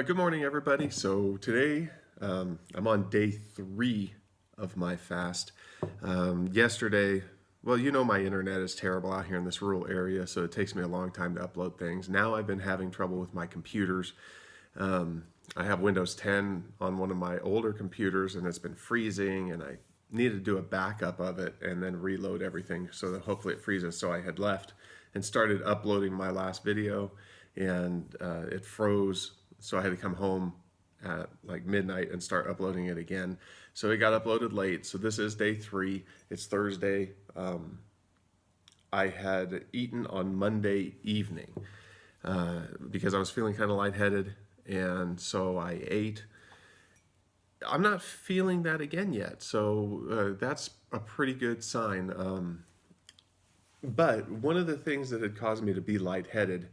Good morning, everybody. So today I'm on day 3 of my fast. Yesterday, well, my internet is terrible out here in this rural area, so it takes me a long time to upload things. Now I've been having trouble with my computers. I have Windows 10 on one of my older computers, and it's been freezing, and I needed to do a backup of it and then reload everything so that hopefully it freezes. So I had left and started uploading my last video, and it froze. So I had to come home at like midnight and start uploading it again. So it got uploaded late. So this is day 3. It's Thursday. I had eaten on Monday evening because I was feeling kind of lightheaded, and so I ate. I'm not feeling that again yet, so that's a pretty good sign. But one of the things that had caused me to be lightheaded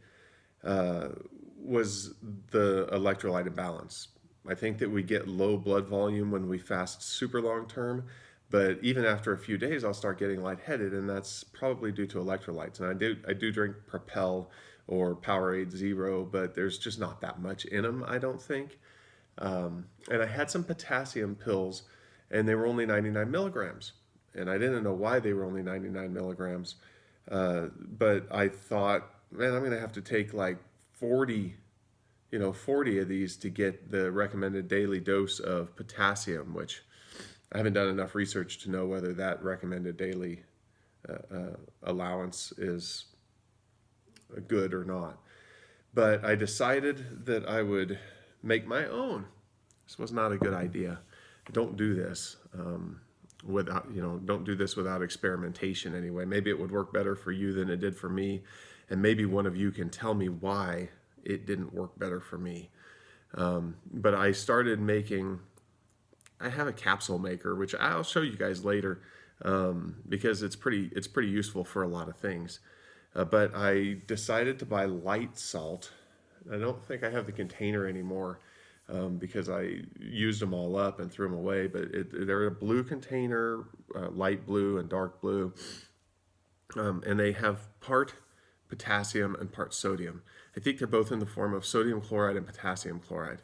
was the electrolyte imbalance. I think that we get low blood volume when we fast super long term, but even after a few days, I'll start getting lightheaded, and that's probably due to electrolytes. And I do drink Propel or Powerade Zero, but there's just not that much in them, I don't think. And I had some potassium pills, and they were only 99 milligrams, and I didn't know why they were only 99 milligrams. But I thought, man, I'm gonna have to take like 40 40 of these to get the recommended daily dose of potassium, which I haven't done enough research to know whether that recommended daily allowance is good or not. But I decided that I would make my own. This was not a good idea. Don't do this don't do this without experimentation anyway. Maybe it would work better for you than it did for me, and maybe one of you can tell me why it didn't work better for me. But I started making, I have a capsule maker, which I'll show you guys later because it's pretty useful for a lot of things. But I decided to buy light salt. I don't think I have the container anymore because I used them all up and threw them away. But they're a blue container, light blue and dark blue, and they have part potassium and part sodium. I think they're both in the form of sodium chloride and potassium chloride.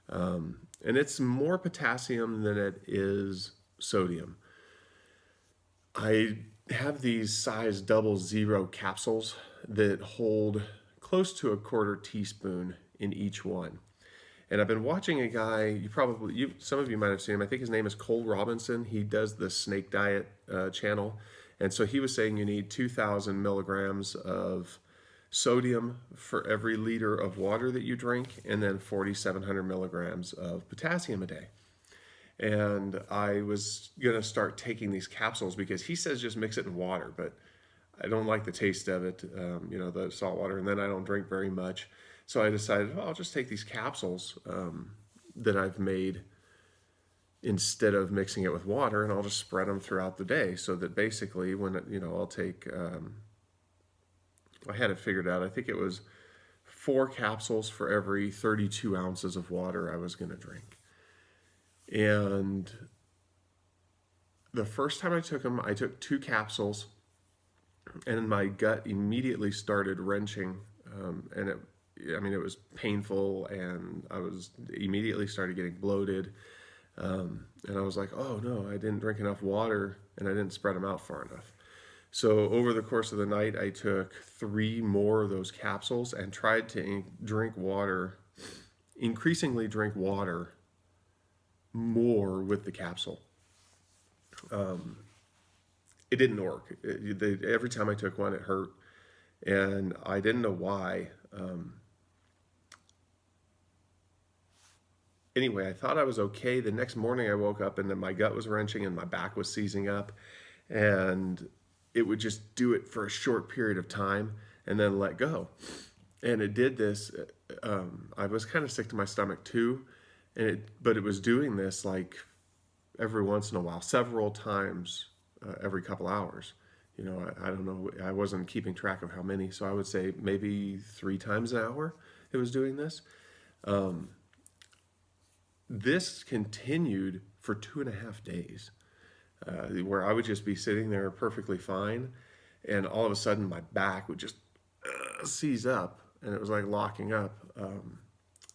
And it's more potassium than it is sodium. I have these size 00 capsules that hold close to a quarter teaspoon in each one. And I've been watching a guy, some of you might have seen him. I think his name is Cole Robinson. He does the Snake Diet channel. And so he was saying you need 2,000 milligrams of sodium for every liter of water that you drink, and then 4,700 milligrams of potassium a day. And I was gonna start taking these capsules because he says just mix it in water, but I don't like the taste of it, the salt water, and then I don't drink very much. So I decided, well, I'll just take these capsules that I've made instead of mixing it with water, and I'll just spread them throughout the day, so that basically when I'll take I had it figured out. I think it was 4 capsules for every 32 ounces of water I was going to drink. And the first time I took them, I took 2 capsules, and my gut immediately started wrenching, and it was painful, and I was immediately started getting bloated. And I was like, oh no, I didn't drink enough water, and I didn't spread them out far enough. So over the course of the night, I took 3 more of those capsules and tried to increasingly drink water more with the capsule. It didn't work. Every time I took one, it hurt, and I didn't know why. Anyway, I thought I was okay. The next morning I woke up and then my gut was wrenching and my back was seizing up, and it would just do it for a short period of time and then let go. And it did this. I was kind of sick to my stomach too, but it was doing this like every once in a while, several times every couple hours. I don't know. I wasn't keeping track of how many, so I would say maybe 3 times an hour it was doing this. This continued for 2.5 days, where I would just be sitting there perfectly fine, and all of a sudden my back would just seize up, and it was like locking up.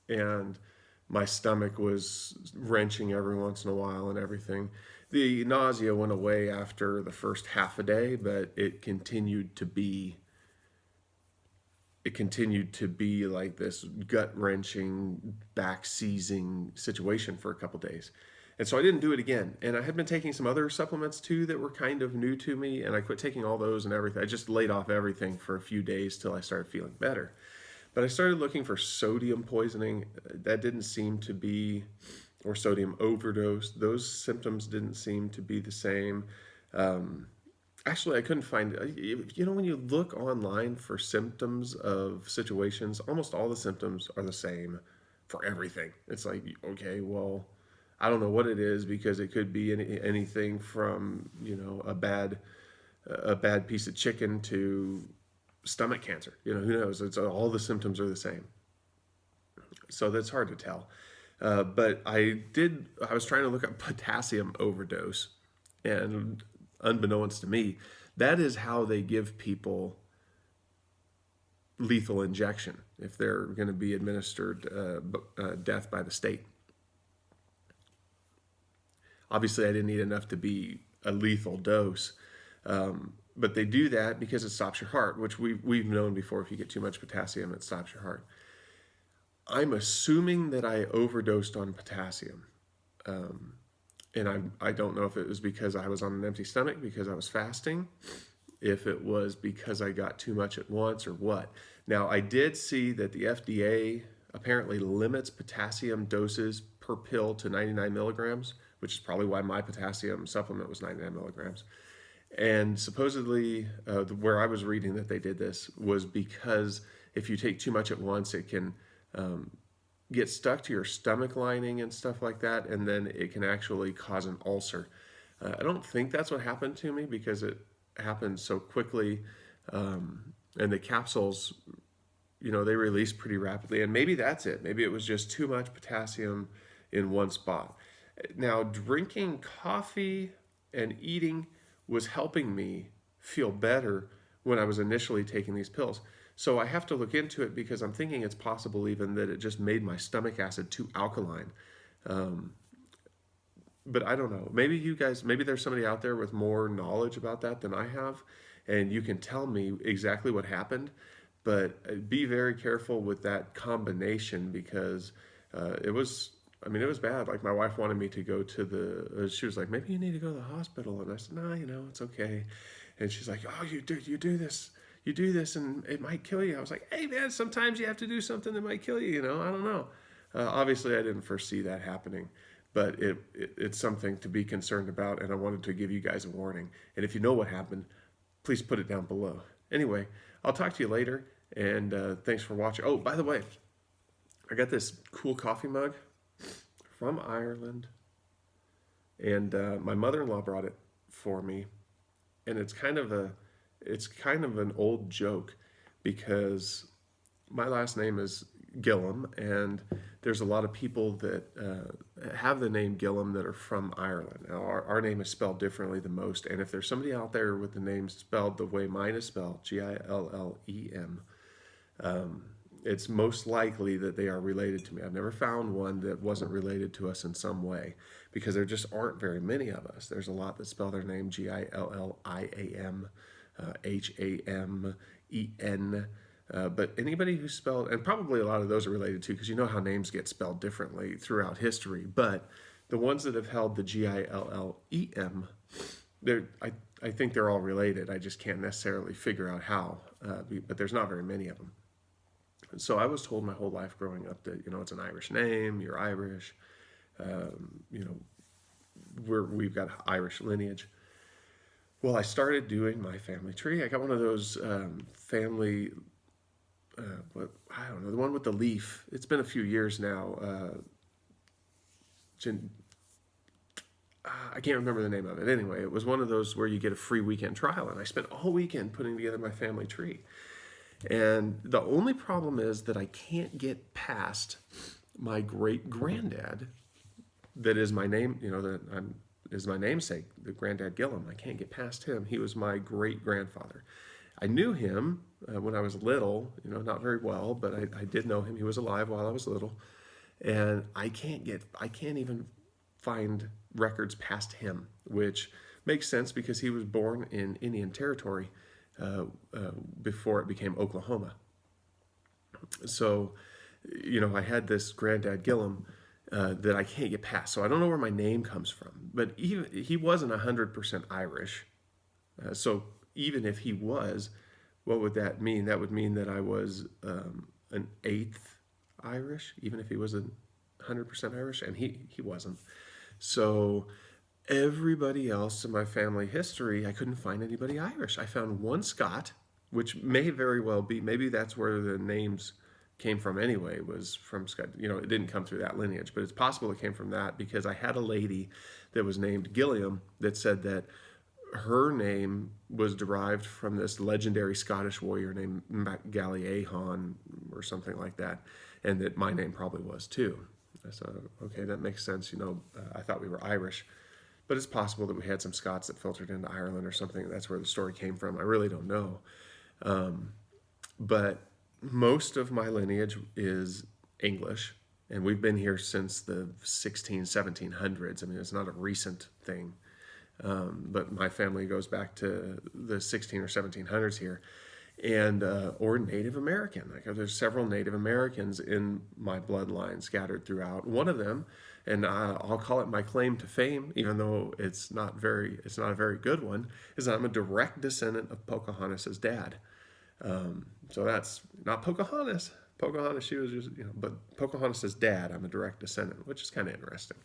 and my stomach was wrenching every once in a while and everything. The nausea went away after the first half a day, but it continued to be like this gut wrenching, back seizing situation for a couple days. And so I didn't do it again. And I had been taking some other supplements too that were kind of new to me, and I quit taking all those and everything. I just laid off everything for a few days till I started feeling better. But I started looking for sodium poisoning. That didn't seem to be, or sodium overdose. Those symptoms didn't seem to be the same. Actually, I couldn't find, when you look online for symptoms of situations, almost all the symptoms are the same for everything. It's like, okay, well, I don't know what it is, because it could be anything from, a bad piece of chicken to stomach cancer. Who knows? It's all the symptoms are the same. So that's hard to tell. But I was trying to look up potassium overdose, and unbeknownst to me, that is how they give people lethal injection if they're going to be administered death by the state. Obviously, I didn't need enough to be a lethal dose, but they do that because it stops your heart, which we've known before. If you get too much potassium, it stops your heart. I'm assuming that I overdosed on potassium. And I don't know if it was because I was on an empty stomach because I was fasting, if it was because I got too much at once, or what. Now, I did see that the FDA apparently limits potassium doses per pill to 99 milligrams, which is probably why my potassium supplement was 99 milligrams. And supposedly, where I was reading that they did this was because if you take too much at once, it can get stuck to your stomach lining and stuff like that, and then it can actually cause an ulcer. I don't think that's what happened to me, because it happened so quickly, and the capsules, they release pretty rapidly, and maybe that's it. Maybe it was just too much potassium in one spot. Now, drinking coffee and eating was helping me feel better when I was initially taking these pills. So I have to look into it, because I'm thinking it's possible even that it just made my stomach acid too alkaline. But I don't know. Maybe there's somebody out there with more knowledge about that than I have, and you can tell me exactly what happened. But be very careful with that combination, because it was bad. Like, my wife wanted me to go to she was like, maybe you need to go to the hospital. And I said, no, it's okay. And she's like, oh, you do this and it might kill you. I was like, hey man, sometimes you have to do something that might kill you, I don't know. Obviously I didn't foresee that happening, but it's something to be concerned about, and I wanted to give you guys a warning. And if you know what happened, please put it down below. Anyway, I'll talk to you later, and thanks for watching. Oh, by the way, I got this cool coffee mug from Ireland, and my mother-in-law brought it for me, and it's kind of an old joke, because my last name is Gillum, and there's a lot of people that have the name Gillum that are from Ireland. Now, our name is spelled differently than most, and if there's somebody out there with the name spelled the way mine is spelled, Gillem, it's most likely that they are related to me. I've never found one that wasn't related to us in some way, because there just aren't very many of us. There's a lot that spell their name Gilliam, Hamen. But anybody who spelled, and probably a lot of those are related too, because you know how names get spelled differently throughout history. But the ones that have held the Gillem, I think they're all related. I just can't necessarily figure out how, but there's not very many of them. So I was told my whole life growing up that, it's an Irish name, you're Irish, we've got Irish lineage. Well, I started doing my family tree. I got one of those family, I don't know, the one with the leaf. It's been a few years now. I can't remember the name of it. Anyway, it was one of those where you get a free weekend trial, and I spent all weekend putting together my family tree. And the only problem is that I can't get past my great granddad, that is my name, is my namesake, the granddad Gillum. I can't get past him. He was my great grandfather. I knew him when I was little, not very well, but I did know him. He was alive while I was little, and I can't even find records past him, which makes sense because he was born in Indian Territory before it became Oklahoma. So, I had this granddad Gillum that I can't get past. So I don't know where my name comes from, but he wasn't 100% Irish. So even if he was, what would that mean? That would mean that I was an eighth Irish, even if he was 100% Irish, and he wasn't. So everybody else in my family history, I couldn't find anybody Irish. I found one Scot, which may very well be, maybe that's where the names came from anyway, was from Scott. It didn't come through that lineage, but it's possible it came from that because I had a lady that was named Gilliam that said that her name was derived from this legendary Scottish warrior named MacGalliahon or something like that, and that my name probably was too. So, okay, that makes sense. I thought we were Irish, but it's possible that we had some Scots that filtered into Ireland or something. That's where the story came from. I really don't know. But most of my lineage is English, and we've been here since the 1700s. I mean, it's not a recent thing, but my family goes back to the 16 or 1700s here, and or Native American. Like there's several Native Americans in my bloodline scattered throughout. One of them, and I'll call it my claim to fame, even though it's not a very good one, is I'm a direct descendant of Pocahontas's dad. So that's not Pocahontas. Pocahontas, she was just, but Pocahontas' dad, I'm a direct descendant, which is kind of interesting.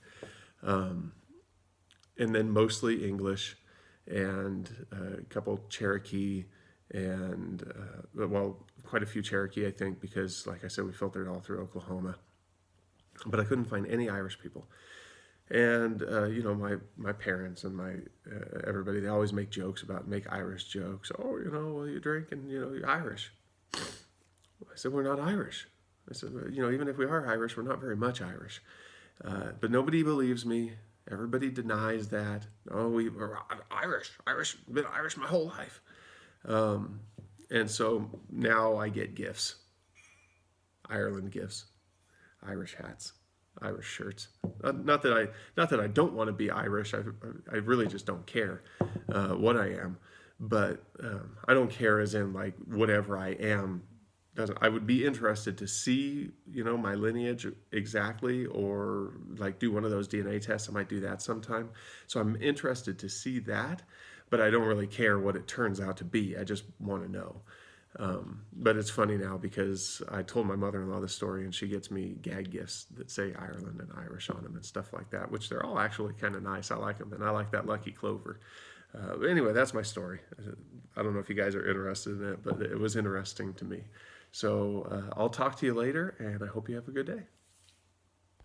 And then mostly English and a couple Cherokee and, quite a few Cherokee, I think, because, like I said, we filtered all through Oklahoma. But I couldn't find any Irish people. And my parents and my everybody, they always make Irish jokes. Oh, well, you drink and you're Irish. I said, we're not Irish. I said, even if we are Irish, we're not very much Irish. But nobody believes me. Everybody denies that. Oh, we're Irish, been Irish my whole life. And so now I get gifts, Ireland gifts, Irish hats, Irish shirts. Not that I don't want to be Irish. I really just don't care what I am. But I don't care as in like whatever I am doesn't. I would be interested to see my lineage exactly, or like do one of those DNA tests. I might do that sometime. So I'm interested to see that, but I don't really care what it turns out to be. I just want to know. But it's funny now because I told my mother-in-law this story, and she gets me gag gifts that say Ireland and Irish on them and stuff like that, which they're all actually kind of nice. I like them, and I like that lucky clover. But anyway, that's my story. I don't know if you guys are interested in it, but it was interesting to me. So I'll talk to you later, and I hope you have a good day.